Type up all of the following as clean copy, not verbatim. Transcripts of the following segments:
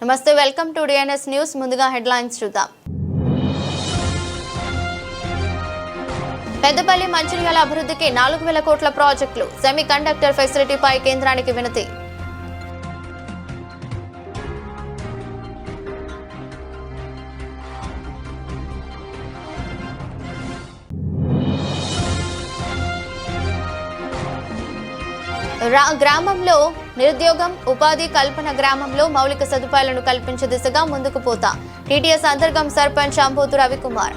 నమస్తే, welcome to DNS news. ముందుగా headlines చూద్దాం. పెద్దపల్లి మంచిర్యాల అభివృద్ధికి 4,000 కోట్ల ప్రాజెక్టులు. సెమీ కండక్టర్ ఫెసిలిటీపై కేంద్రానికి వినతి. గ్రామంలో నిరుద్యోగం, ఉపాధి కల్పన, గ్రామంలో మౌలిక సదుపాయాలను కల్పించే దిశగా ముందుకు పోతా. టీటీఎస్ అంతర్గం సర్పంచ్ అంబోతు రవికుమార్.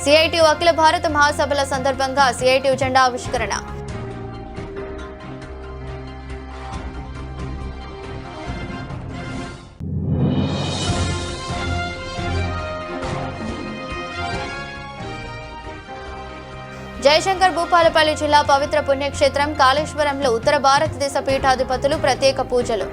సిఐటియు అఖిల భారత మహాసభల సందర్భంగా సిఐటియు జెండా ఆవిష్కరణ. జయశంకర్ భూపాలపల్లి జిల్లా పవిత్ర పుణ్యక్షేత్రం కాళేశ్వరంలో ఉత్తర భారతదేశ పీఠాధిపతులు ప్రత్యేక పూజలు.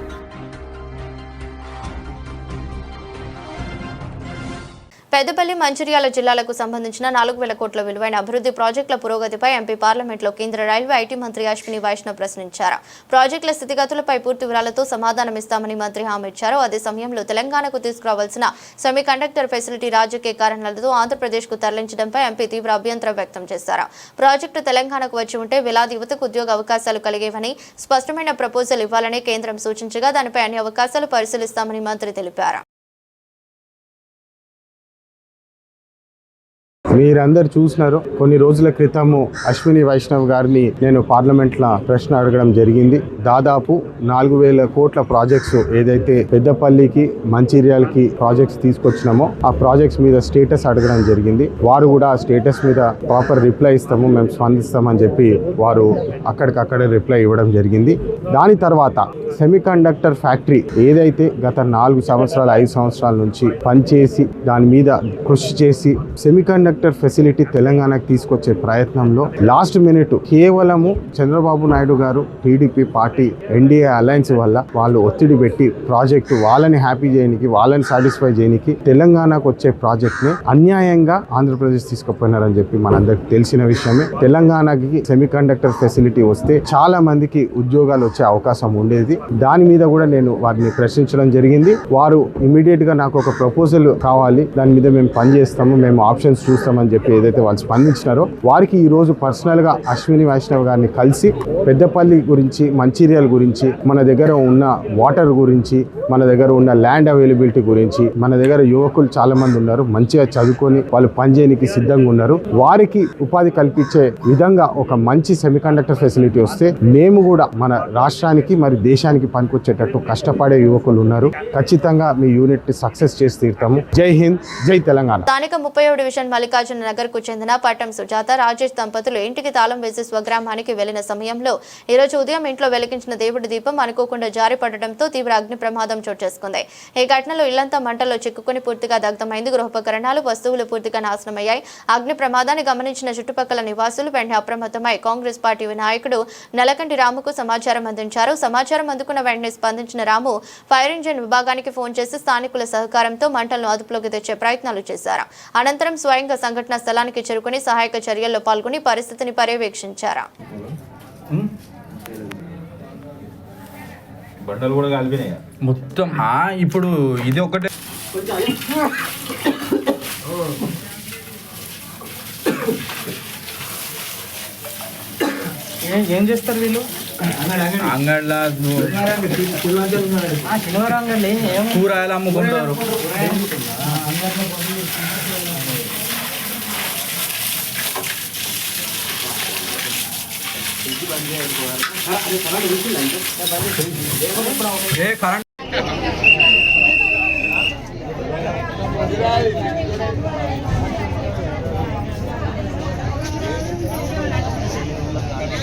పెద్దపల్లి మంచిర్యాల జిల్లాలకు సంబంధించిన 4,000 కోట్ల విలువైన అభివృద్ధి ప్రాజెక్టుల పురోగతిపై ఎంపీ పార్లమెంట్లో కేంద్ర రైల్వే ఐటీ మంత్రి అశ్విని వైష్ణవ్ ప్రశ్నించారు. ప్రాజెక్టుల స్థితిగతులపై పూర్తి వివరాలతో సమాధానమిస్తామని మంత్రి హామీ ఇచ్చారు. అదే సమయంలో తెలంగాణకు తీసుకురావాల్సిన సెమీ కండక్టర్ ఫెసిలిటీ రాజకీయ కారణాలతో ఆంధ్రప్రదేశ్కు తరలించడంపై ఎంపీ తీవ్ర అభ్యంతరం వ్యక్తం చేశారు. ప్రాజెక్టు తెలంగాణకు వచ్చి ఉంటే వేలాది యువతకు ఉద్యోగ అవకాశాలు కలిగేవని, స్పష్టమైన ప్రపోజల్ ఇవ్వాలని కేంద్రం సూచించగా దానిపై అన్ని అవకాశాలు పరిశీలిస్తామని మంత్రి తెలిపారు. మీరందరు చూసినారు, కొన్ని రోజుల క్రితము అశ్విని వైష్ణవ్ గారిని నేను పార్లమెంట్లో ప్రశ్న అడగడం జరిగింది. దాదాపు 4,000 కోట్ల ప్రాజెక్ట్స్ ఏదైతే పెద్దపల్లికి మంచిర్యాలకి ప్రాజెక్ట్స్ తీసుకొచ్చినామో ఆ ప్రాజెక్ట్స్ మీద స్టేటస్ అడగడం జరిగింది. వారు కూడా ఆ స్టేటస్ మీద ప్రాపర్ రిప్లై ఇస్తాము, మేము స్పందిస్తామని చెప్పి వారు అక్కడికక్కడే రిప్లై ఇవ్వడం జరిగింది. దాని తర్వాత సెమీ కండక్టర్ ఫ్యాక్టరీ ఏదైతే గత 4 సంవత్సరాలు 5 సంవత్సరాల నుంచి పనిచేసి దాని మీద కృషి చేసి సెమీ కండక్టర్ ఫెసిలిటీ తెలంగాణకు తీసుకొచ్చే ప్రయత్నంలో లాస్ట్ మినిట్ కేవలము చంద్రబాబు నాయుడు గారు టీడీపీ పార్టీ ఎన్డీఏ అలయన్స్ వల్ల వాళ్ళు ఒత్తిడి పెట్టి ప్రాజెక్టు వాళ్ళని హ్యాపీ చేయడానికి, వాళ్ళని సాటిస్ఫై చేయడానికి తెలంగాణకు వచ్చే ప్రాజెక్ట్ ని అన్యాయంగా ఆంధ్రప్రదేశ్ తీసుకుపోయినారని చెప్పి మనందరికి తెలిసిన విషయమే. తెలంగాణకి సెమీ కండక్టర్ ఫెసిలిటీ వస్తే చాలా మందికి ఉద్యోగాలు వచ్చే అవకాశం ఉండేది. దాని మీద కూడా నేను వారిని ప్రశ్నించడం జరిగింది. వారు ఇమీడియట్ గా నాకు ఒక ప్రపోజల్ కావాలి, దాని మీద మేము పనిచేస్తాము, మేము ఆప్షన్స్ చూస్తామని చెప్పి ఏదైతే వాళ్ళు స్పందించినారో వారికి ఈ రోజు పర్సనల్ గా అశ్విని వైష్ణవ్ గారిని కలిసి పెద్దపల్లి గురించి, మంచిర్యాల గురించి, మన దగ్గర ఉన్న వాటర్ గురించి, మన దగ్గర ఉన్న ల్యాండ్ అవైలబిలిటీ గురించి, మన దగ్గర యువకులు చాలా మంది ఉన్నారు, మంచిగా చదువుకొని వాళ్ళు పనిచేయడానికి సిద్ధంగా ఉన్నారు, వారికి ఉపాధి కల్పించే విధంగా ఒక మంచి సెమీకండక్టర్ ఫెసిలిటీ వస్తే మేము కూడా మన రాష్ట్రానికి మరి దేశానికి పనికొచ్చేటట్టు కష్టపడే యువకులు ఉన్నారు. ఖచ్చితంగా మీ యూనిట్ సక్సెస్ చేసి తీరుతాము. జై హింద్, జై తెలంగాణ. స్థానిక 30వ డివిజన్ మల్లికార్జున నగర్ కు చెందిన పట్టం సుజాత, రాజేష్ దంపతులు ఇంటికి తాళం వేసి స్వగ్రామానికి వెళ్లిన సమయంలో ఈ రోజు ఉదయం ఇంట్లో వెలిగించిన దేవుడి దీపం అనుకోకుండా జారి పడడంతో తీవ్ర అగ్ని ప్రమాదం చోటు చేసుకుంది. ఈ ఘటనలో ఇల్లంతా మంటల్లో చిక్కుకుని పూర్తిగా దగ్ధమైంది. గృహోపకరణాలు, వస్తువులు పూర్తిగా నాశనమయ్యాయి. అగ్ని ప్రమాదాన్ని గమనించిన చుట్టుపక్కల నివాసులు వెంటనే అప్రమత్తమై కాంగ్రెస్ పార్టీ నాయకుడు నలకంటి రాముకు సమాచారం అందించారు. సమాచారం అందుకున్న వెంటనే స్పందించిన రాము ఫైర్ ఇంజిన్ విభాగానికి ఫోన్ చేసి స్థానికుల సహకారంతో మంటలను అదుపులోకి తెచ్చే ప్రయత్నాలు చేశారు. అనంతరం స్వయంగా సంఘటనా స్థలానికి చేరుకుని సహాయక చర్యల్లో పాల్గొని పరిస్థితిని పర్యవేక్షించారు. బండలు కూడా కాలిపోయినాయి మొత్తం. ఇప్పుడు ఇది ఒకటే ఏం చేస్తారు వీళ్ళు? అంగడ్లా కూరగాయలు అమ్ముకుంటారు.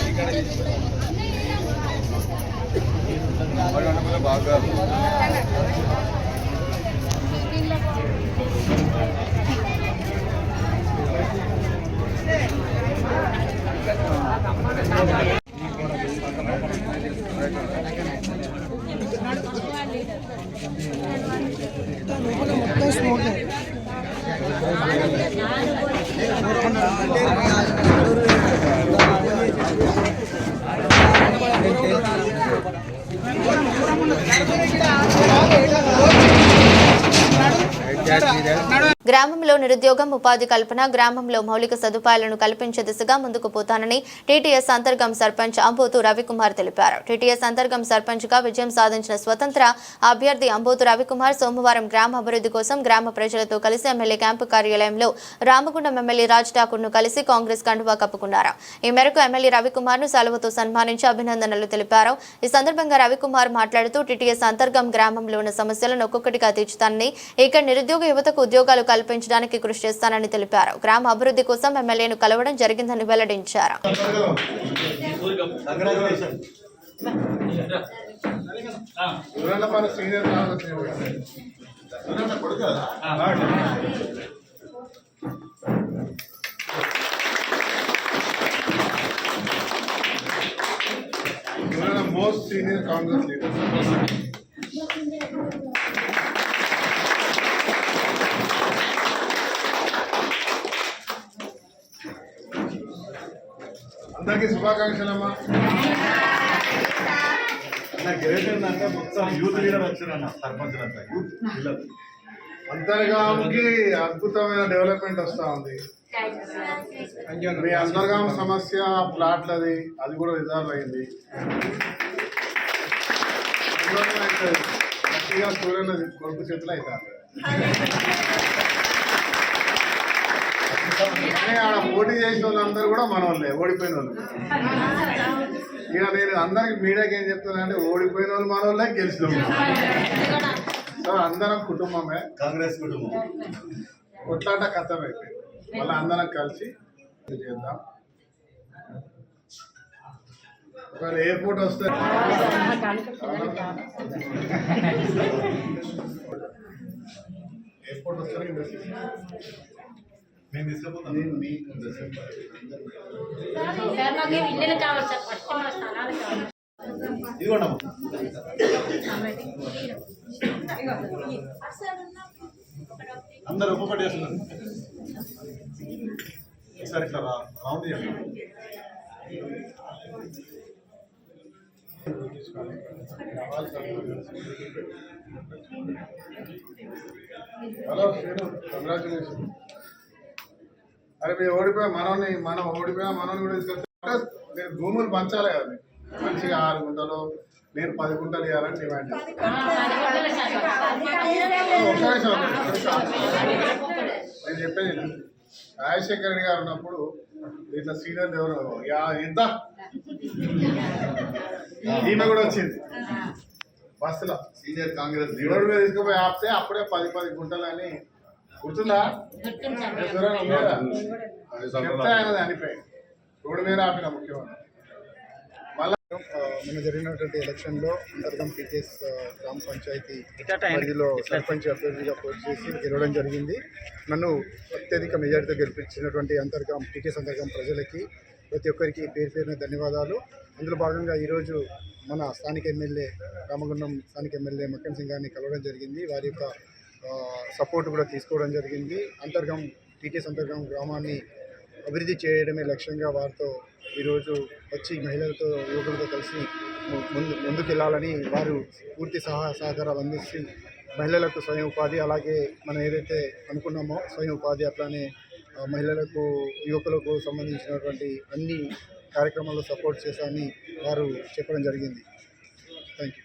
కరెంట్ బాగా గ్రామంలో నిరుద్యోగం ఉపాధి కల్పన గ్రామంలో మౌలిక సదుపాయాలను కల్పించే దిశగా ముందుకు పోతానని టీటీఎస్ అంతర్గం సర్పంచ్ అంబోతు రవికుమార్ తెలిపారు. టీటీఎస్ అంతర్గం సర్పంచ్ గా విజయం సాధించిన స్వతంత్ర అభ్యర్థి అంబోతు రవికుమార్ సోమవారం గ్రామ అభివృద్ధి కోసం గ్రామ ప్రజలతో కలిసి ఎమ్మెల్యే క్యాంపు కార్యాలయంలో రామగుండం ఎమ్మెల్యే రాజ్ ఠాకూర్ ను కలిసి కాంగ్రెస్ కండువా కప్పుకున్నారు. ఈ మేరకు ఎమ్మెల్యే రవికుమార్ ను సెలవుతో సన్మానించి అభినందనలు తెలిపారు. ఈ సందర్భంగా రవికుమార్ మాట్లాడుతూ టీటీఎస్ అంతర్గం గ్రామంలో ఉన్న సమస్యలను ఒక్కొక్కటిగా తీర్చుతానని, ఇక్కడ నిరుద్యోగ యువతకు ఉద్యోగాలు కల్పించడానికి కృషి చేస్తానని తెలిపారు. గ్రామ అభివృద్ధి కోసం ఎమ్మెల్యేను కలవడం జరిగిందని వెల్లడించారు. Most senior Congress leaders. అందరికీ శుభాకాంక్షలమ్మా. గెలిచింది అంటే మొత్తం యూత్ లీడర్ వచ్చారన్న సర్పంచులంతా యూత్ అంతర్గాముకి అద్భుతమైన డెవలప్మెంట్ వస్తూ ఉంది. మీ అంతర్గామ సమస్య ప్లాట్లది అది కూడా రిజాల్వ్ అయింది. గట్టిగా సూర్యుల కొడుకు చేతులు అవుతారు. ఆడ పోటీ చేసిన వాళ్ళందరూ కూడా మన వాళ్ళే, ఓడిపోయిన వాళ్ళు. ఇక నేను అందరికి మీడియాకి ఏం చెప్తానంటే ఓడిపోయిన వాళ్ళు మన వాళ్ళే, గెలిచిన వాళ్ళు. సో అందరం కుటుంబమే, కాంగ్రెస్ కుటుంబం. కొట్లాట కథం అయిపోయింది. మళ్ళీ అందరం కలిసి చేద్దాం. ఒకవేళ ఎయిర్పోర్ట్ వస్తే ఎయిర్పోర్ట్ వస్తే మేము తీసుకుపోతాం. ఇదిగోండమ్మా, అందరు ఒక్కొక్కటి చేస్తున్నారు. ఒకసారి ఇట్లా రౌండ్ చేయండి. Hello Srinu, congratulation. అరే మీరు ఓడిపోయా మనం ఓడిపోయా మనోని కూడా తీసుకొస్తే మీరు భూములు పంచాలి కదా. మంచిగా 6 గుంటలు, నేను 10 గుంటలు ఇవ్వాలని డిమాండ్ చేస్తాను. నేను చెప్పేది రాజశేఖర రెడ్డి గారు ఉన్నప్పుడు ఇట్లా సీనియర్ ఎవరు ఇంత ఈమె కూడా వచ్చింది బస్సులో సీనియర్ కాంగ్రెస్ రోడ్డు మీద తీసుకుపోయి ఆపితే అప్పుడే 10 గుంటలు అని గుర్తుందా? చెప్తే ఆయనది అనిపోయి రోడ్డు మీద ఆపిన ముఖ్యమంత్రి. మొన్న జరిగినటువంటి ఎలక్షన్లో అంతర్గం టీటీఎస్ గ్రామ పంచాయతీ పరిధిలో సర్పంచ్ అభ్యర్థిగా పోటీ చేసి గెలవడం జరిగింది. నన్ను అత్యధిక మెజార్టీతో గెలిపించినటువంటి టీటీఎస్ అంతర్గం ప్రజలకి ప్రతి ఒక్కరికి పేరు పేరున ధన్యవాదాలు. అందులో భాగంగా ఈరోజు మన స్థానిక ఎమ్మెల్యే రామగుండం స్థానిక ఎమ్మెల్యే మక్కన్ సింగ్ గారిని కలవడం జరిగింది. వారి యొక్క సపోర్ట్ కూడా తీసుకోవడం జరిగింది. టీటీఎస్ అంతర్గం గ్రామాన్ని అభివృద్ధి చేయడమే లక్ష్యంగా వారితో ఈరోజు వచ్చి మహిళలతో యువకులతో కలిసి ముందుకెళ్ళాలని వారు పూర్తి సహకారాలు అందించి మహిళలకు స్వయం ఉపాధి, అలాగే మనం ఏదైతే అనుకున్నామో స్వయం ఉపాధి, అట్లానే మహిళలకు యువకులకు సంబంధించినటువంటి అన్ని కార్యక్రమాల్లో సపోర్ట్ చేశామని వారు చెప్పడం జరిగింది. Thank you.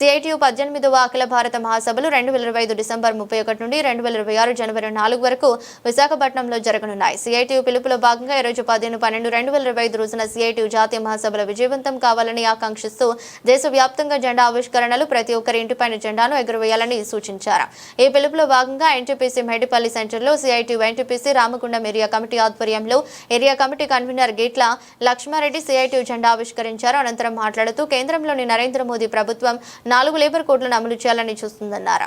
సిఐటియు 18వ అఖిల భారత మహాసభలు 2025 డిసెంబర్ 31 నుండి 2026 జనవరి 4 వరకు విశాఖపట్నంలో జరగనున్నాయి. సిఐటియు పిలుపులో భాగంగా ఈరోజు 15/12/2025 రోజున సిఐటియు జాతీయ మహాసభలు విజయవంతం కావాలని ఆకాంక్షిస్తూ దేశవ్యాప్తంగా జెండా ఆవిష్కరణలు, ప్రతి ఒక్కరి ఇంటిపైన జెండాను ఎగురవేయాలని సూచించారు. ఈ పిలుపులో భాగంగా ఎన్టీపీసీ మెడిపల్లి సెంటర్లో CITU NTPC Ramagundam area committee ఆధ్వర్యంలో ఏరియా కమిటీ కన్వీనర్ గేట్ల లక్ష్మారెడ్డి సిఐటియు జెండా ఆవిష్కరించారు. అనంతరం మాట్లాడుతూ కేంద్రంలోని నరేంద్ర మోదీ ప్రభుత్వం 4 లేబర్ కోడ్లను అమలు చేయాలని చూస్తుందన్నారు.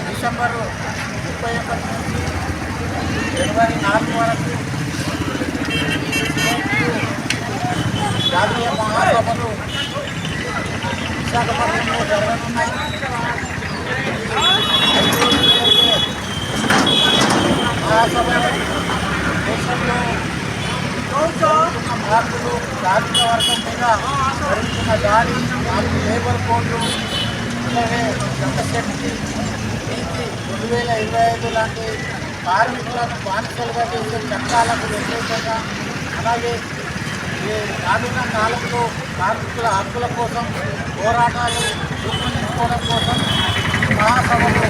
డిసెంబర్ 31 నుంచి జనవరి 4 వరకు జాతీయ మహాసభలు విశాఖపట్నంలో జరగనున్నాయి. మహాసభ దేశంలో మార్పులు కార్మిక వర్గం మీద జరుగుతున్న దాడి 4 లేబర్ కోడ్లు అలాగే జనశక్తి నీతి 2025 లాంటి కార్మికులను బానిసలుగా చేసే చట్టాలకు వ్యతిరేకంగా అలాగే ఈ రానున్న కాలంలో కార్మికుల హక్కుల కోసం పోరాటాలు రూపొందించుకోవడం కోసం మహాసభలు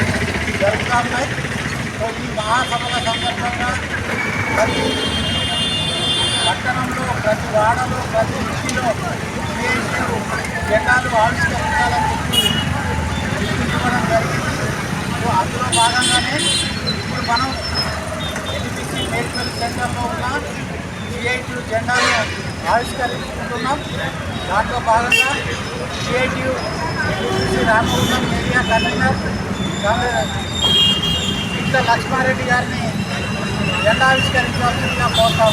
జరుగుతున్నాయి. ఈ మహాసభల సందర్భంగా ప్రతి పట్టణంలో ప్రతి వాడలో ప్రతి ఇంటిలో సిఐటియు జెండాలు ఆవిష్కరించాలని చెప్పి ఇవ్వడం జరిగింది. సో అందులో భాగంగానే ఇప్పుడు మనం ఎన్టీపీసీ మెడికల్ సెంటర్లో ఉన్న సిఐటియు జెండాను ఆవిష్కరించుకుంటున్నాం. దాంట్లో భాగంగా CITU NTPC Ramagundam area convener ఇంత లక్ష్మారెడ్డి గారిని జెండా ఆవిష్కరించాల్సిందిగా కోరుతాం.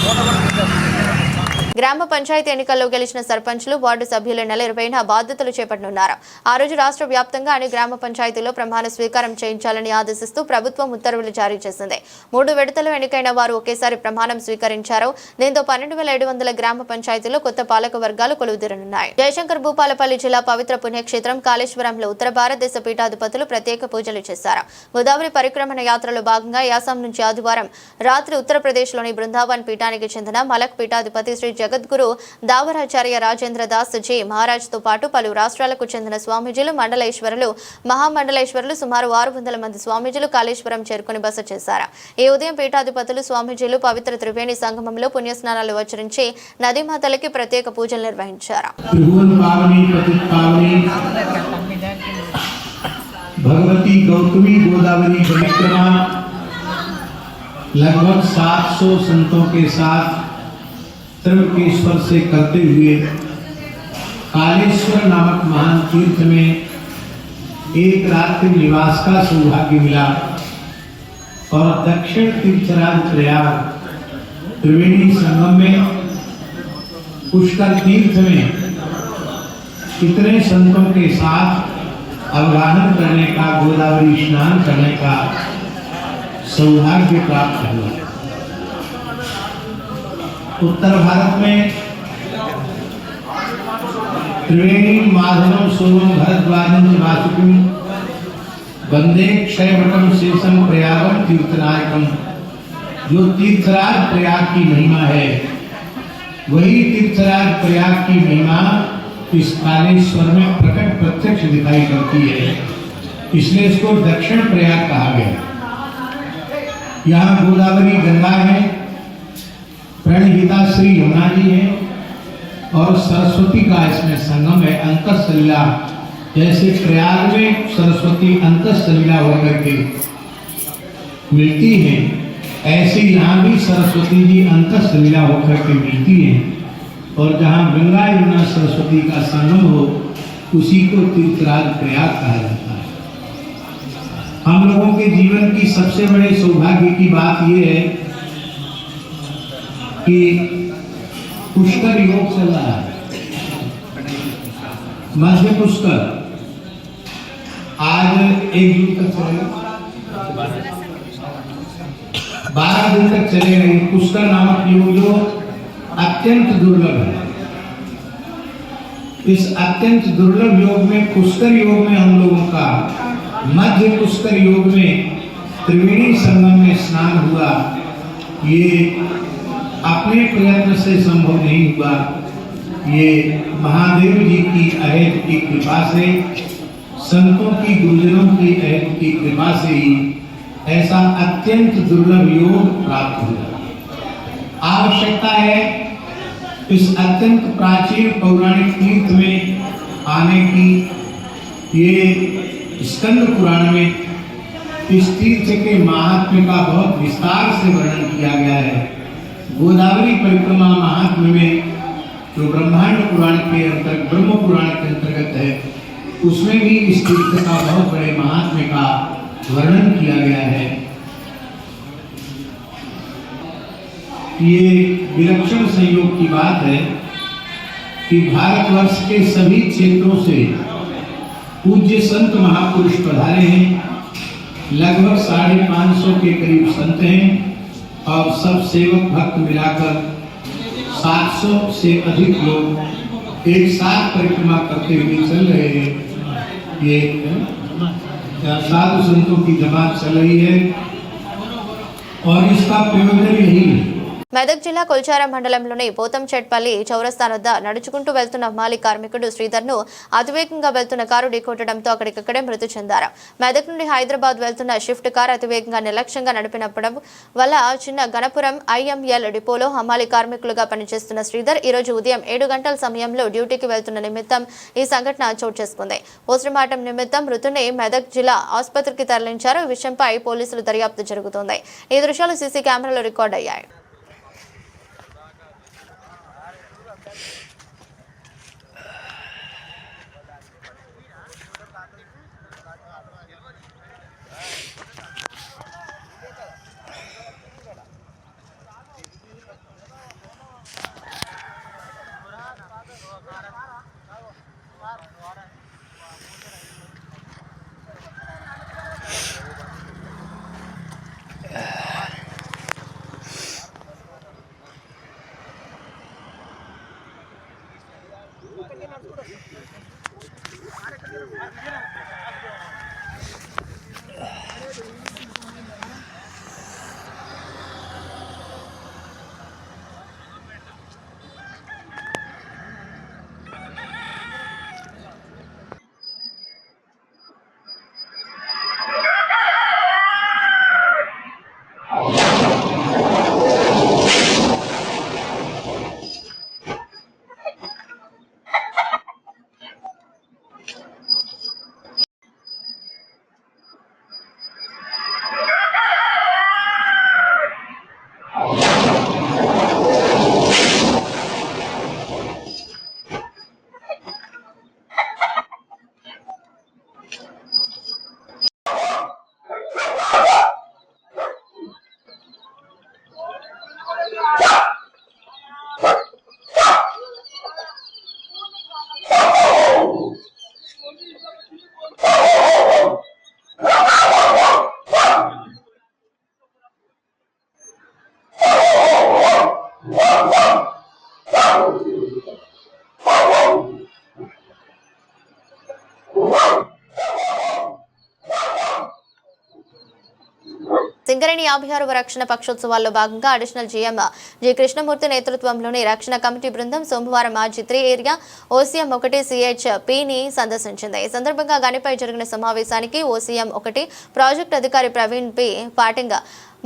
గ్రామ పంచాయతీ ఎన్నికల్లో గెలిచిన సర్పంచ్లు వార్డు సభ్యుల నెల 20న బాధ్యతలు చేపట్టనున్నారు. ఆ రోజు రాష్ట్ర వ్యాప్తంగా అన్ని గ్రామ పంచాయతీల్లో ప్రమాణ స్వీకారం చేయించాలని ఆదేశిస్తూ ప్రభుత్వం ఉత్తర్వులు జారీ చేసింది. 3 విడతలు ఎన్నికైన వారు ఒకేసారి ప్రమాణం స్వీకరించారు. దీంతో 12,700 గ్రామ పంచాయతీల్లో కొత్త పాలక వర్గాలు కొలువుదీరనున్నాయి. జయశంకర్ భూపాలపల్లి జిల్లా పవిత్ర పుణ్యక్షేత్రం కాళేశ్వరంలో ఉత్తర భారతదేశ పీఠాధిపతులు ప్రత్యేక పూజలు చేశారు. గోదావరి పరిక్రమణ యాత్రలో భాగంగా యాసం నుంచి ఆదివారం రాత్రి ఉత్తరప్రదేశ్లోని బృందావన్ పీఠానికి చెందిన మలక్ పీఠాధిపతి శ్రీ జగద్గురు దావరాచార్య రాజేంద్ర దాస్ జీ మహారాజ్తో పాటు పలు రాష్ట్రాలకు చెందిన స్వామీజీలు, మండలేశ్వరులు, మహామండలేశ్వరులు సుమారు 600 మంది స్వామీజీలు కాళేశ్వరం చేరుకుని బస చేశారు. ఈ ఉదయం పీఠాధిపతులు, స్వామీజీలు పవిత్ర త్రివేణి సంగమంలో పుణ్యస్నానాలు ఆచరించి నదీమాతలకి ప్రత్యేక పూజలు నిర్వహించారు. भगवती गौतमी गोदावरी परिक्रमा लगभग 700 संतों के साथ त्रिवेणीश्वर से करते हुए कालेश्वर नामक महान तीर्थ में एक रात्रि निवास का सौभाग्य मिला और दक्षिण तीर्थराज प्रयाग त्रिवेणी संगम में पुष्कर तीर्थ में इतने संतों के साथ अवगाहन करने का, गोदावरी स्नान करने का सौभाग्य प्राप्त हुआ। उत्तर भारत में त्रिवेणी माधवम सोमम भरद्वाजम वासुकिम वंदे क्षयवटम शेषम प्रयागम तीर्थनायकम। जो तीर्थराज प्रयाग की महिमा है, वही तीर्थराज प्रयाग की महिमा इस कालेश्वर में प्रकट प्रत्यक्ष दिखाई करती है, इसलिए इसको दक्षिण प्रयाग कहा गया। यहाँ गोदावरी गंगा है, प्रणहिता श्री यमुना जी है और सरस्वती का इसमें संगम है। अंतःसलिला, जैसे प्रयाग में सरस्वती अंतःसलिला होकर के मिलती है, ऐसे यहाँ भी सरस्वती जी अंतःसलिला होकर के मिलती है। और जहाँ गंगा यमुना सरस्वती का संगम हो, उसी को तीर्थराज प्रयाग कहा जाता है। हम लोगों के जीवन की सबसे बड़े सौभाग्य की बात यह है कि पुष्कर योग चल रहा है, मध्य पुष्कर आज 1 जून तक चलेगा, 12 दिन तक चलेगा। पुष्कर नामक योग जो अत्यंत दुर्लभ है, इस अत्यंत दुर्लभ योग में, पुष्कर योग में हम लोगों का मध्य पुष्कर योग में त्रिवेणी संगम में स्नान हुआ। ये अपने प्रयत्न से संभव नहीं हुआ, ये महादेव जी की अहेत की कृपा से, संतों की, गुरुजनों की अहेत की कृपा से ही ऐसा अत्यंत दुर्लभ योग प्राप्त हुआ। आवश्यकता है इस अत्यंत प्राचीन पौराणिक तीर्थ में आने की। ये स्कंद पुराण में इस तीर्थ के महात्म्य का बहुत विस्तार से वर्णन किया गया है। गोदावरी परिक्रमा महात्म्य में जो ब्रह्मांड पुराण के अंतर्गत, ब्रह्म पुराण के अंतर्गत है, उसमें भी इस तीर्थ का बहुत बड़े महात्म्य का वर्णन किया गया है। ये विलक्षण संयोग की बात है कि भारतवर्ष के सभी क्षेत्रों से पूज्य संत महापुरुष पधारे हैं। लगभग 550 के करीब संत हैं और सब सेवक भक्त मिलाकर 700 से अधिक लोग एक साथ परिक्रमा करते हुए चल रहे हैं। ये साधु संतों की जमात चल रही है और इसका प्रयोजन यही है। మెదక్ జిల్లా కొల్చారం మండలంలోని పోతంచెట్పల్లి చౌరస్తా వద్ద నడుచుకుంటూ వెళ్తున్న మాలి కార్మికుడు శ్రీధర్ను అతివేగంగా వెళ్తున్న కారు ఢీకొట్టడంతో అక్కడికక్కడే మృతి చెందారు. మెదక్ నుండి హైదరాబాద్ వెళ్తున్న షిఫ్ట్ కారు అతివేగంగా నిర్లక్ష్యంగా నడిపినప్పడం వల్ల చిన్న గణపురం IML డిపోలో హమాలి కార్మికులుగా పనిచేస్తున్న శ్రీధర్ ఈ రోజు ఉదయం 7 గంటల సమయంలో డ్యూటీకి వెళ్తున్న నిమిత్తం ఈ సంఘటన చోటు చేసుకుంది. పోస్టుమార్టం నిమిత్తం మృతుని మెదక్ జిల్లా ఆసుపత్రికి తరలించారు. ఈ విషయంపై పోలీసులు దర్యాప్తు జరుగుతోంది. ఈ దృశ్యాలు సీసీ కెమెరాలో రికార్డ్ అయ్యాయి. సింగరేణి 56వ రక్షణ పక్షోత్సవాల్లో భాగంగా అడిషనల్ జీఎం జి కృష్ణమూర్తి నేతృత్వంలోని రక్షణ కమిటీ బృందం సోమవారం ఆర్జీ3 ఏరియా OCM 1 CHPని సందర్శించింది. ఈ సందర్భంగా గనిపై జరిగిన సమావేశానికి OCM 1 ప్రాజెక్ట్ అధికారి ప్రవీణ్ పి పాటింగ్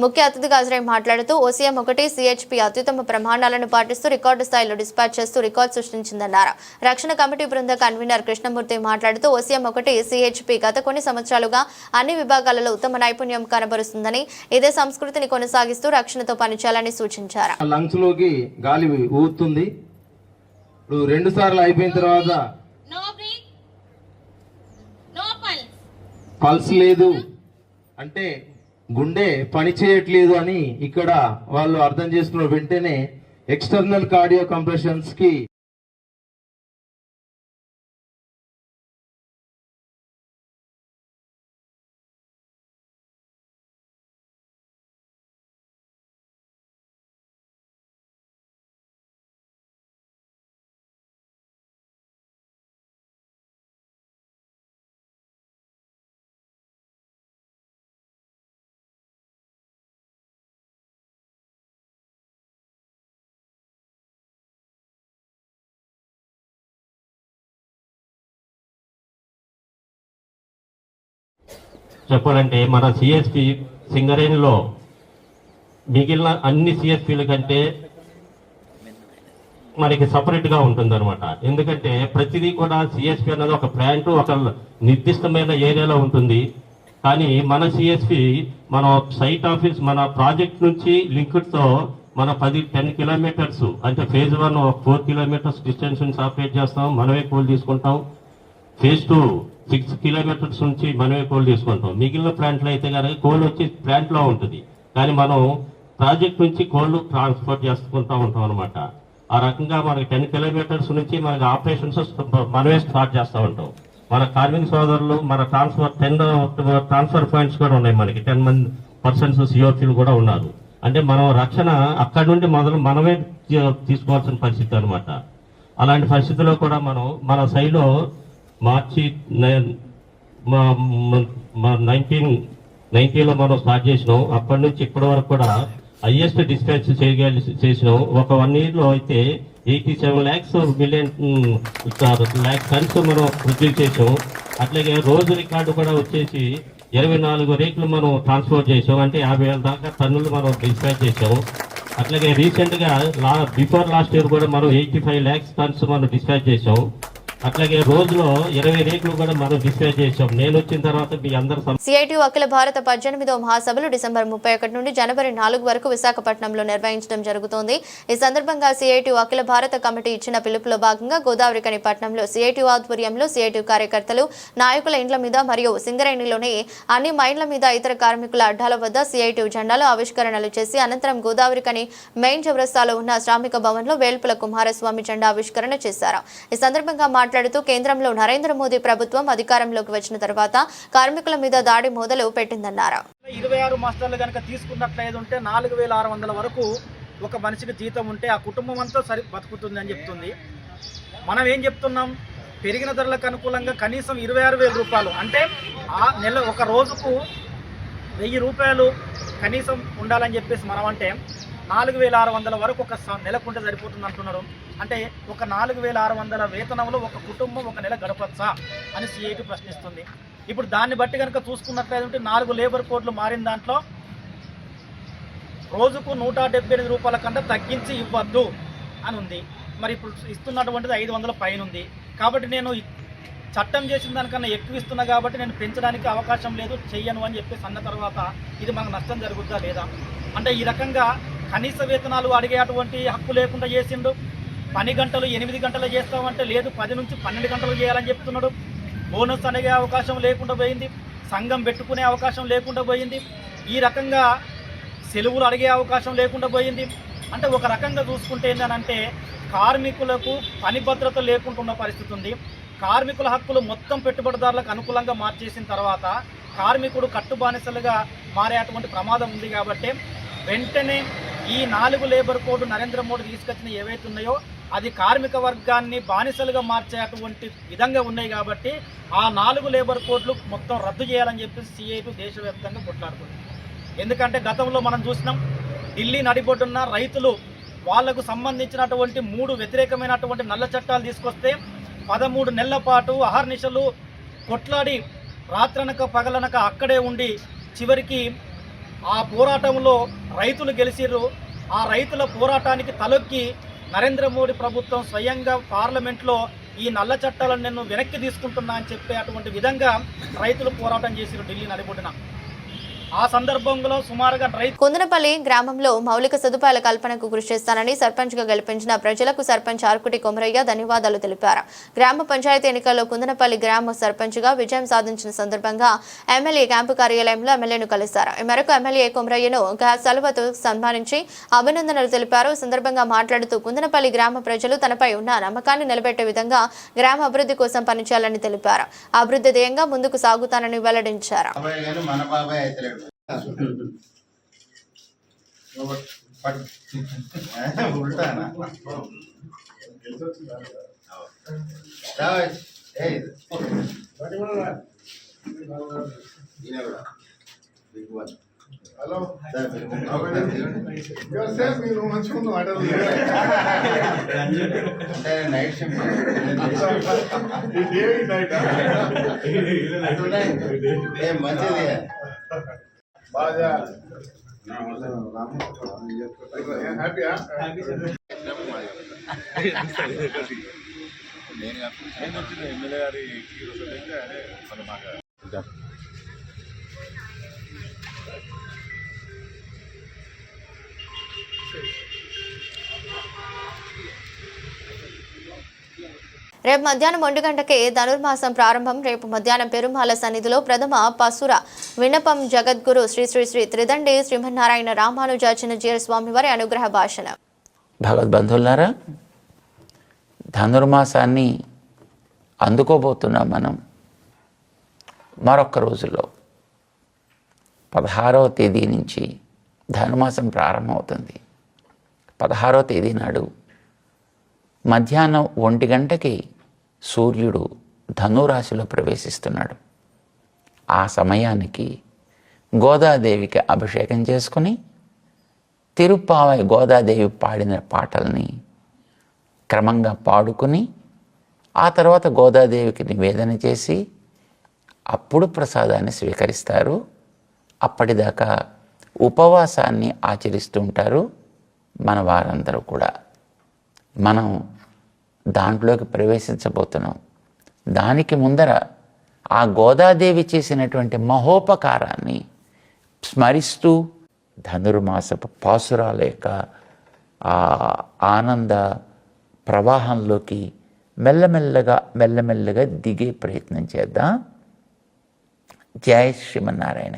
ముఖ్య అతిథిగా హాజరై మాట్లాడుతూ OCM 1 CHP అత్యుత్తమ ప్రమాణాలను పాటిస్తూ రికార్డు స్థాయిలో డిస్పాచ్ చేస్తూ రికార్డు సృష్టించిందన్నారు. రక్షణ కమిటీ బృంద కన్వీనర్ కృష్ణమూర్తి మాట్లాడుతూ OCM 1 CHP గత కొన్ని సంవత్సరాలుగా అన్ని విభాగాలలో ఉత్తమ నైపుణ్యం కనబరుస్తుందని, ఇదే సంస్కృతిని కొనసాగిస్తూ రక్షణతో పనిచేయాలని సూచించారు. లంగ్స్ లోకి గాలి ఊతుంది. ఇప్పుడు 2 సార్లు అయిపోయిన తర్వాత పల్స్ లేదు అంటే గుండె పని చేయట్లేదు అని ఇక్కడ వాళ్ళు అర్థం చేసుకున్న వెంటనే ఎక్స్టర్నల్ కార్డియో కంప్రెషన్స్ కి చెప్పాలంటే మన సిఎస్పి సింగరేణిలో మిగిలిన అన్ని సిఎస్పీల కంటే మనకి సపరేట్గా ఉంటుందన్నమాట. ఎందుకంటే ప్రతిదీ కూడా సిఎస్పి అన్నది ఒక ప్లాంట్ ఒక నిర్దిష్టమైన ఏరియాలో ఉంటుంది. కానీ మన సిఎస్పి మన సైట్ ఆఫీస్ మన ప్రాజెక్ట్ నుంచి లింక్డ్తో మన 10 కిలోమీటర్స్ అంటే ఫేజ్ 1 4 కిలోమీటర్స్ డిస్టెన్స్ నుంచి ఆపరేట్ చేస్తాం, మనమే కోల్ తీసుకుంటాం. ఫేజ్ 2 6 కిలోమీటర్స్ నుంచి మనమే కోల్ తీసుకుంటాం. మిగిలిన ప్లాంట్లో అయితే కనుక కోల్ వచ్చి ప్లాంట్లో ఉంటుంది, కానీ మనం ప్రాజెక్ట్ నుంచి కోళ్ళు ట్రాన్స్పోర్ట్ చేసుకుంటూ ఉంటాం అనమాట. ఆ రకంగా మనకి 10 కిలోమీటర్స్ నుంచి మనకి ఆపరేషన్స్ మనమే స్టార్ట్ చేస్తూ ఉంటాం. మన కార్మిక సోదరులు మన 10 ట్రాన్స్ఫర్ పాయింట్స్ కూడా ఉన్నాయి. మనకి 10% COPలు కూడా ఉన్నారు. అంటే మనం రక్షణ అక్కడి నుండి మనమే తీసుకోవాల్సిన పరిస్థితి అనమాట. అలాంటి పరిస్థితుల్లో కూడా మనం మన సైడ్లో మార్చి 1990లో మనం స్టార్ట్ చేసినాం. అప్పటి నుంచి ఇప్పటి వరకు కూడా హైయెస్ట్ డిస్పాచ్ చేసినాం. ఒక 1 yearలో అయితే 87 lakh టన్స్ మనం ప్రొడ్యూస్ చేసాం. అట్లాగే రోజు రికార్డు కూడా వచ్చేసి 24 రేకులు మనం ట్రాన్స్పోర్ట్ చేసాం. అంటే 50,000 దాకా టన్నులు మనం డిస్పాచ్ చేసాం. అట్లాగే రీసెంట్గా బిఫోర్ లాస్ట్ ఇయర్ కూడా మనం 85 lakhs టన్స్ మనం డిస్పాచ్ చేసాం. అట్లాగే రోజులో 20 రేకులు కూడా మనం డిస్పాచ్ చేసాం. నేను వచ్చిన తర్వాత మీ అందరూ సిఐటియు అఖిల భారత 18వ మహాసభలు డిసెంబర్ 31 నుండి జనవరి 4 వరకు విశాఖపట్నంలో నిర్వహించడం జరుగుతోంది. ఈ సందర్భంగా సిఐటియు అఖిల భారత కమిటీ ఇచ్చిన పిలుపులో భాగంగా గోదావరికని పట్టణంలో సిఐటియు ఆధ్వర్యంలో సిఐటియు కార్యకర్తలు నాయకుల ఇండ్ల మీద మరియు సింగరేణిలోని అన్ని మైన్ల మీద ఇతర కార్మికుల అడ్డాల వద్ద సిఐటియు జెండాలు ఆవిష్కరణలు చేసి అనంతరం గోదావరికని మెయిన్ చౌరస్తాలో ఉన్న శ్రామిక భవన్లో వేల్పుల కుమారస్వామి జెండా ఆవిష్కరణ చేశారు. ఈ సందర్భంగా మాట్లాడుతూ కేంద్రంలో నరేంద్ర మోదీ ప్రభుత్వం అధికారంలోకి వచ్చిన తర్వాత కార్మికుల మీద దాడి మొదలు పెట్టిందన్నారు. 26 మాస్టర్లు కనుక తీసుకున్నట్లయితే ఉంటే 4,600 వరకు ఒక మనిషికి జీతం ఉంటే ఆ కుటుంబం అంతా బతుకుతుంది అని చెప్తుంది. మనం ఏం చెప్తున్నాం, పెరిగిన ధరలకు అనుకూలంగా కనీసం 26,000 రూపాయలు అంటే ఆ నెల ఒక రోజుకు 1,000 రూపాయలు కనీసం ఉండాలని చెప్పేసి మనం అంటే 4,600 వరకు ఒక నెలకుంటే సరిపోతుంది అంటున్నారు. అంటే ఒక 4,600 వేతనంలో ఒక కుటుంబం ఒక నెల గడపచ్చా అని సిఐటి ప్రశ్నిస్తుంది. ఇప్పుడు దాన్ని బట్టి కనుక చూసుకున్నట్లయితే 4 లేబర్ కోడ్లు మారిన దాంట్లో రోజుకు 178 రూపాయల కన్నా తగ్గించి ఇవ్వద్దు అని ఉంది. మరి ఇప్పుడు ఇస్తున్నటువంటిది 500 పైన ఉంది. కాబట్టి నేను చట్టం చేసిన దానికన్నా ఎక్కువ ఇస్తున్నా కాబట్టి నేను పెంచడానికి అవకాశం లేదు, చెయ్యను అని చెప్పేసి అన్న తర్వాత ఇది మనకు నష్టం జరుగుద్దా లేదా? అంటే ఈ రకంగా కనీస వేతనాలు అడిగేటువంటి హక్కు లేకుండా చేసిండు. పని గంటలు 8 గంటలు చేస్తామంటే లేదు 10 నుంచి 12 గంటలు చేయాలని చెప్తున్నాడు. బోనస్ అడిగే అవకాశం లేకుండా పోయింది, సంఘం పెట్టుకునే అవకాశం లేకుండా పోయింది, ఈ రకంగా సెలవులు అడిగే అవకాశం లేకుండా పోయింది. అంటే ఒక రకంగా చూసుకుంటే ఏంటంటే కార్మికులకు పని భద్రత లేకుండా ఉన్న పరిస్థితి ఉంది. కార్మికుల హక్కులు మొత్తం పెట్టుబడిదారులకు అనుకూలంగా మార్చేసిన తర్వాత కార్మికుడు కట్టుబానిసలుగా మారేటువంటి ప్రమాదం ఉంది. కాబట్టి వెంటనే ఈ 4 లేబర్ కోడ్ నరేంద్ర మోడీ తీసుకొచ్చిన ఏవైతే ఉన్నాయో అది కార్మిక వర్గాన్ని బానిసలుగా మార్చేటువంటి విధంగా ఉన్నాయి. కాబట్టి ఆ 4 లేబర్ కోడ్లు మొత్తం రద్దు చేయాలని చెప్పేసి సిఐటి దేశవ్యాప్తంగా కొట్లాడుతుంది. ఎందుకంటే గతంలో మనం చూసినాం, ఢిల్లీ నడిబొడ్డున్న రైతులు వాళ్లకు సంబంధించినటువంటి 3 వ్యతిరేకమైనటువంటి నల్ల చట్టాలు తీసుకొస్తే 13 నెలల పాటు అహర్నిశలు కొట్లాడి రాత్రనక పగలనక అక్కడే ఉండి చివరికి ఆ పోరాటంలో రైతులు గెలిచిర్రు. ఆ రైతుల పోరాటానికి తలొక్కి నరేంద్ర మోడీ ప్రభుత్వం స్వయంగా పార్లమెంట్లో ఈ నల్ల చట్టాలను నేను వెనక్కి తీసుకుంటున్నా అని చెప్పే అటువంటి విధంగా రైతులు పోరాటం చేసిరు ఢిల్లీ నడిబొడ్డున. ఆ సందర్భంలో సుమారుగా కుందనపల్లి గ్రామంలో మౌలిక సదుపాయాల కల్పనకు కృషి చేస్తానని సర్పంచ్గా గెలిపించిన ప్రజలకు సర్పంచ్ ఆర్కుటి కొమరయ్య ధన్యవాదాలు తెలిపారు. గ్రామ పంచాయతీ ఎన్నికల్లో కుందనపల్లి గ్రామ సర్పంచ్గా విజయం సాధించిన సందర్భంగా ఎమ్మెల్యే క్యాంపు కార్యాలయంలో ఎమ్మెల్యేను కలిశారు. ఈ మేరకు ఎమ్మెల్యే కొమరయ్యను సెలవుతో సన్మానించి అభినందనలు తెలిపారు. ఈ సందర్భంగా మాట్లాడుతూ కుందనపల్లి గ్రామ ప్రజలు తనపై ఉన్న నమ్మకాన్ని నిలబెట్టే విధంగా గ్రామ అభివృద్ధి కోసం పనిచేయాలని తెలిపారు. అభివృద్ధి ధ్యేయంగా ముందుకు సాగుతానని వెల్లడించారు. హలో మీరు మంచిగా ఉన్న ఆటలు నైట్ షిఫ్ట్ మంచిది బాగా హ్యాపీయా నేను వచ్చిన ఎమ్మెల్యే గారి రేపు మధ్యాహ్నం 1 గంటకే ధనుర్మాసం ప్రారంభం. రేపు మధ్యాహ్నం పెరుమాల సన్నిధిలో ప్రథమ పసుర విన్నపం జగద్గురు శ్రీ శ్రీ శ్రీ త్రిదండి శ్రీమన్నారాయణ రామానుజాచార్య స్వామి వారి అనుగ్రహ భాషణ. భగవద్బంధువులారా, ధనుర్మాసాన్ని అందుకోబోతున్నాం మనం. మరొక్క రోజుల్లో 16వ తేదీ నుంచి ధనుమాసం ప్రారంభమవుతుంది. 16వ తేదీ నాడు మధ్యాహ్నం 1 గంటకి సూర్యుడు ధనురాశిలో ప్రవేశిస్తున్నాడు. ఆ సమయానికి గోదాదేవికి అభిషేకం చేసుకుని తిరుప్పావై గోదాదేవి పాడిన పాటల్ని క్రమంగా పాడుకుని ఆ తర్వాత గోదాదేవికి నివేదన చేసి అప్పుడు ప్రసాదాన్ని స్వీకరిస్తారు. అప్పటిదాకా ఉపవాసాన్ని ఆచరిస్తూ ఉంటారు మన వారందరూ కూడా. మనం దాంట్లోకి ప్రవేశించబోతున్నాం. దానికి ముందర ఆ గోదాదేవి చేసినటువంటి మహోపకారాన్ని స్మరిస్తూ ధనుర్మాసపు పాసురాల యొక్క ఆ ఆనంద ప్రవాహంలోకి మెల్లమెల్లగా దిగే ప్రయత్నం చేద్దాం. జై శ్రీమన్నారాయణ.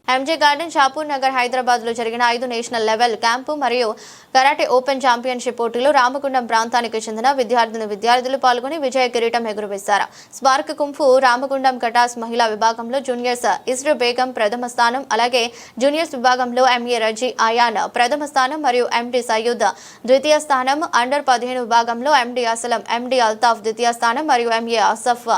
ఎంజే గార్డెన్, షాపూర్ నగర్, హైదరాబాద్లో జరిగిన 5 నేషనల్ లెవెల్ క్యాంపు మరియు కరాటే ఓపెన్ ఛాంపియన్షిప్ పోటీలో రామగుండం ప్రాంతానికి చెందిన విద్యార్థులు పాల్గొని విజయ కిరీటం ఎగురవేశారు. స్పార్క్ కుంఫు రామగుండం కటాస్ మహిళా విభాగంలో జూనియర్స్ ఇస్రో బేగం ప్రథమ స్థానం, అలాగే జూనియర్స్ విభాగంలో ఎంఏ రజీ అయాన్ ప్రథమ స్థానం మరియు ఎండి సయ్యూద్ ద్వితీయ స్థానం, అండర్ 15 విభాగంలో ఎండి అసలం, ఎండి అల్తాఫ్ ద్వితీయ స్థానం మరియు ఎంఏ అసఫ్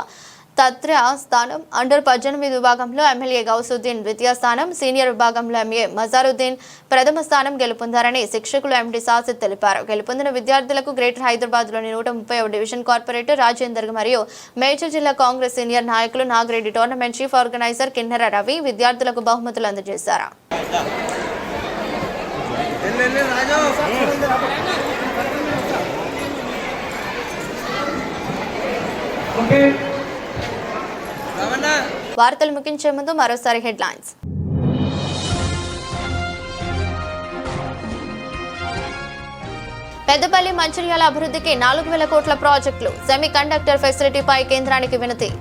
తత్ర స్థానం, అండర్ 18 విభాగంలో ఎమ్మెల్యే గౌసుద్దీన్ ద్వితీయ స్థానం, సీనియర్ విభాగంలో ఎంఏ మజారుద్దీన్ ప్రథమ స్థానం గెలుపొందారని శిక్షకులు ఎండి సాసిద్ తెలిపారు. గెలుపొందిన విద్యార్థులకు గ్రేటర్ హైదరాబాద్లోని 130వ డివిజన్ కార్పొరేటర్ రాజేందర్ మరియు మేడ్చల్ జిల్లా కాంగ్రెస్ సీనియర్ నాయకులు నాగిరెడ్డి, టోర్నమెంట్ చీఫ్ ఆర్గనైజర్ కిన్నెర రవి విద్యార్థులకు బహుమతులు అందజేశారు. వార్తలు ముగించే ముందు మరోసారి హెడ్లైన్స్. పెద్దపల్లి మంచిర్యాల అభివృద్ధికి 4,000 కోట్ల ప్రాజెక్టులు, సెమీ కండక్టర్ ఫెసిలిటీపై కేంద్రానికి వినతి.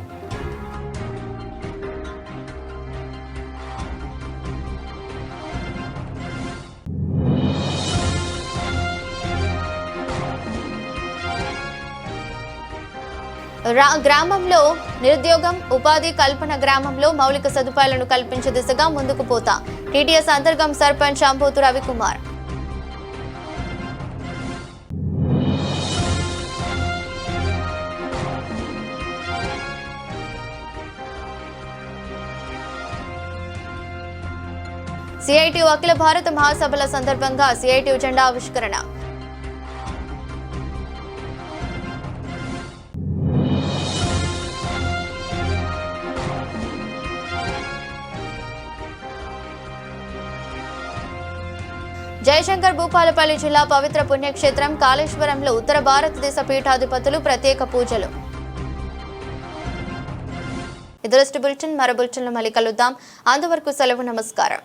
గ్రామంలో నిరుద్యోగం, ఉపాధి కల్పన, గ్రామంలో మౌలిక సదుపాయాలను కల్పించే దిశగా ముందుకు పోతా టీటీఎస్ అంతర్గం సర్పంచ్ అంబోతు రవికుమార్. సిఐటి అఖిల భారత మహాసభల సందర్భంగా సిఐటి జెండా ఆవిష్కరణ. జయశంకర్ భూపాలపల్లి జిల్లా పవిత్ర పుణ్యక్షేత్రం కాళేశ్వరంలో ఉత్తర భారతదేశ పీఠాధిపతులు ప్రత్యేక పూజలు. ఇదొరస్టు బులెటిన్. మరో బులెటిన్లో మళ్ళీ కలుద్దాం. అంతవరకు సెలవు. నమస్కారం.